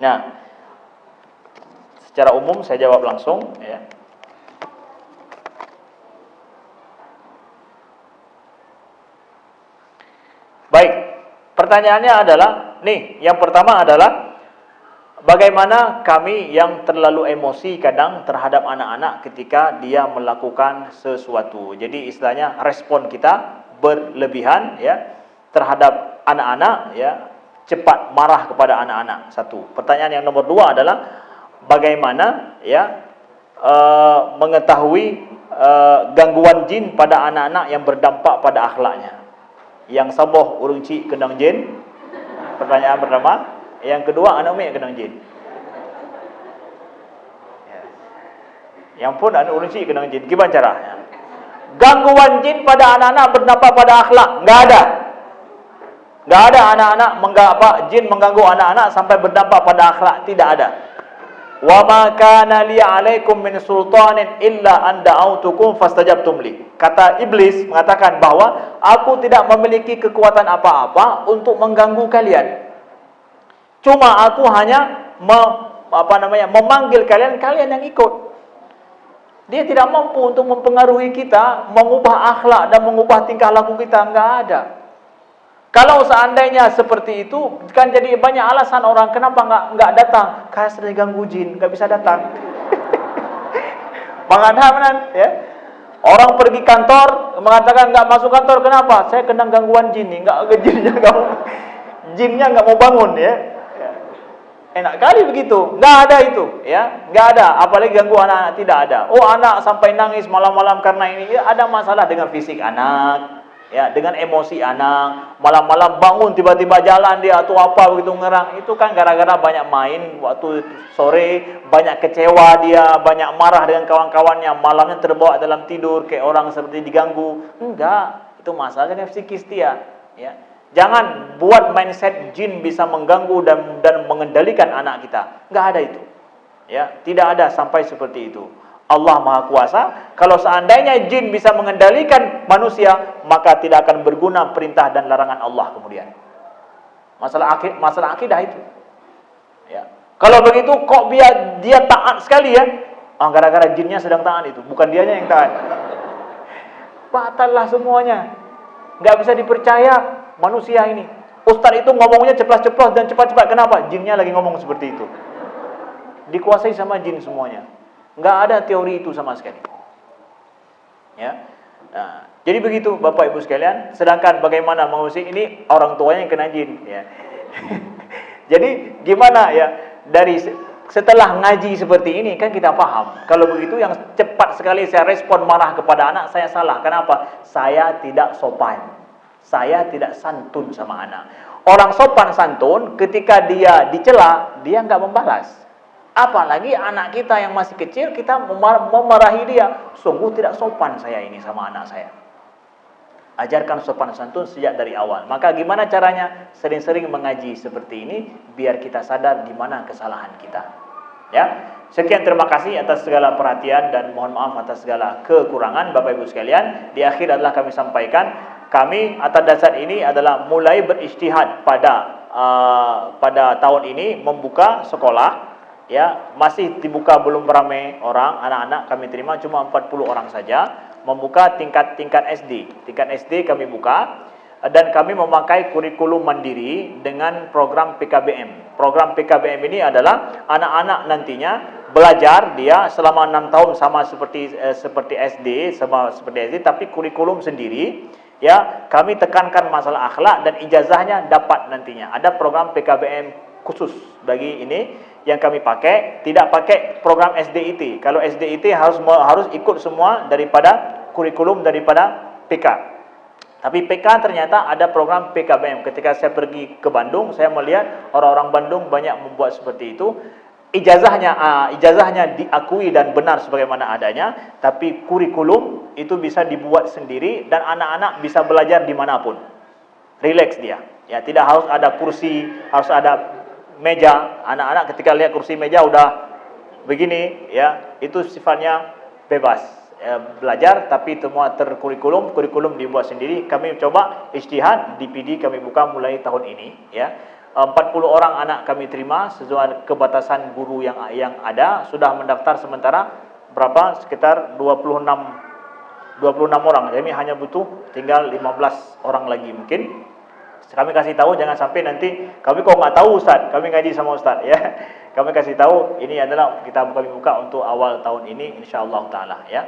Nah, secara umum saya jawab langsung ya. Baik, pertanyaannya adalah nih, yang pertama adalah bagaimana kami yang terlalu emosi kadang terhadap anak-anak ketika dia melakukan sesuatu. Jadi istilahnya respon kita berlebihan ya terhadap anak-anak ya, cepat marah kepada anak-anak. Satu. Pertanyaan yang nomor dua adalah bagaimana ya mengetahui gangguan jin pada anak-anak yang berdampak pada akhlaknya. Yang saboh urung cik kenang jin. Pertanyaan pertama. Yang kedua, anak umi kenang jin. Ya. Yang pun anak urung cik kenang jin. Gimana caranya? Gangguan jin pada anak-anak berdampak pada akhlak, enggak ada. Enggak ada anak-anak jin mengganggu anak-anak sampai berdampak pada akhlak, tidak ada. Wa ma kana li 'alaikum min sultanin illa an da'autukum fastajabtum li. Kata iblis mengatakan bahwa aku tidak memiliki kekuatan apa-apa untuk mengganggu kalian. Cuma aku hanya memanggil kalian yang ikut. Dia tidak mampu untuk mempengaruhi kita, mengubah akhlak dan mengubah tingkah laku kita, enggak ada. Kalau seandainya seperti itu, kan jadi banyak alasan orang kenapa enggak datang. Karena sedang ganggu jin, enggak bisa datang. Mengatakan ya. Orang pergi kantor mengatakan enggak masuk kantor, kenapa? Saya kena gangguan jin nih, jinnya enggak mau bangun ya. Enak kali begitu, enggak ada itu ya, enggak ada, apalagi ganggu anak-anak, tidak ada. Oh, anak sampai nangis malam-malam karena ini, ya, ada masalah dengan fisik anak. Ya, dengan emosi anak, malam-malam bangun tiba-tiba jalan dia atau apa begitu ngerang, itu kan gara-gara banyak main waktu sore, banyak kecewa dia, banyak marah dengan kawan-kawannya, malamnya terbawa dalam tidur kayak orang seperti diganggu. Enggak, itu masalah dengan psikis dia, ya. Jangan buat mindset jin bisa mengganggu dan mengendalikan anak kita. Enggak ada itu. Ya, tidak ada sampai seperti itu. Allah Maha Kuasa. Kalau seandainya jin bisa mengendalikan manusia, maka tidak akan berguna perintah dan larangan Allah kemudian. Masalah akidah itu. Ya. Kalau begitu kok biar dia taat sekali ya? Gara-gara jinnya sedang taat itu, bukan dianya yang taat. Batallah semuanya. Enggak bisa dipercaya manusia ini. Ustaz itu ngomongnya ceplas-ceplos dan cepat-cepat. Kenapa? Jinnya lagi ngomong seperti itu. Dikuasai sama jin semuanya. Enggak ada teori itu sama sekali. Ya. Nah, jadi begitu Bapak Ibu sekalian. Sedangkan bagaimana mengusik ini orang tuanya yang kena jin ya. Jadi gimana ya dari setelah ngaji seperti ini kan kita paham. Kalau begitu yang cepat sekali saya respon marah kepada anak, saya salah. Kenapa? Saya tidak sopan. Saya tidak santun sama anak. Orang sopan santun ketika dia dicela, dia enggak membalas. Apalagi anak kita yang masih kecil, kita memarahi dia. Sungguh tidak sopan saya ini sama anak saya. Ajarkan sopan santun sejak dari awal. Maka gimana caranya? Sering-sering mengaji seperti ini, biar kita sadar di mana kesalahan kita. Ya, sekian terima kasih atas segala perhatian dan mohon maaf atas segala kekurangan Bapak Ibu sekalian. Di akhir adalah kami sampaikan, kami atas dasar ini adalah mulai berijtihad pada tahun ini membuka sekolah. Ya, masih dibuka belum ramai orang, anak-anak kami terima cuma 40 orang saja. Membuka tingkat SD. Tingkat SD kami buka dan kami memakai kurikulum mandiri dengan program PKBM. Program PKBM ini adalah anak-anak nantinya belajar dia selama 6 tahun sama seperti SD, tapi kurikulum sendiri. Ya, kami tekankan masalah akhlak dan ijazahnya dapat nantinya. Ada program PKBM khusus bagi ini yang kami pakai, tidak pakai program SDIT. Kalau SDIT harus ikut semua daripada kurikulum daripada PK. Tapi PK ternyata ada program PKBM. Ketika saya pergi ke Bandung, saya melihat orang-orang Bandung banyak membuat seperti itu. Ijazahnya diakui dan benar sebagaimana adanya, tapi kurikulum itu bisa dibuat sendiri dan anak-anak bisa belajar dimanapun. Relax dia. Ya, tidak harus ada kursi, harus ada meja. Anak-anak ketika lihat kursi meja udah begini, ya, itu sifatnya bebas. Belajar tapi semua kurikulum dibuat sendiri. Kami coba ijtihad, DPD kami buka mulai tahun ini, ya. 40 orang anak kami terima sesuai kebatasan guru yang ada. Sudah mendaftar sementara berapa? Sekitar 26 orang. Jadi hanya butuh tinggal 15 orang lagi mungkin. Kami kasih tahu, jangan sampai nanti kami kok nggak tahu Ustaz, kami ngaji sama Ustaz ya. Kami kasih tahu ini adalah kita buka untuk awal tahun ini insyaallah taala ya.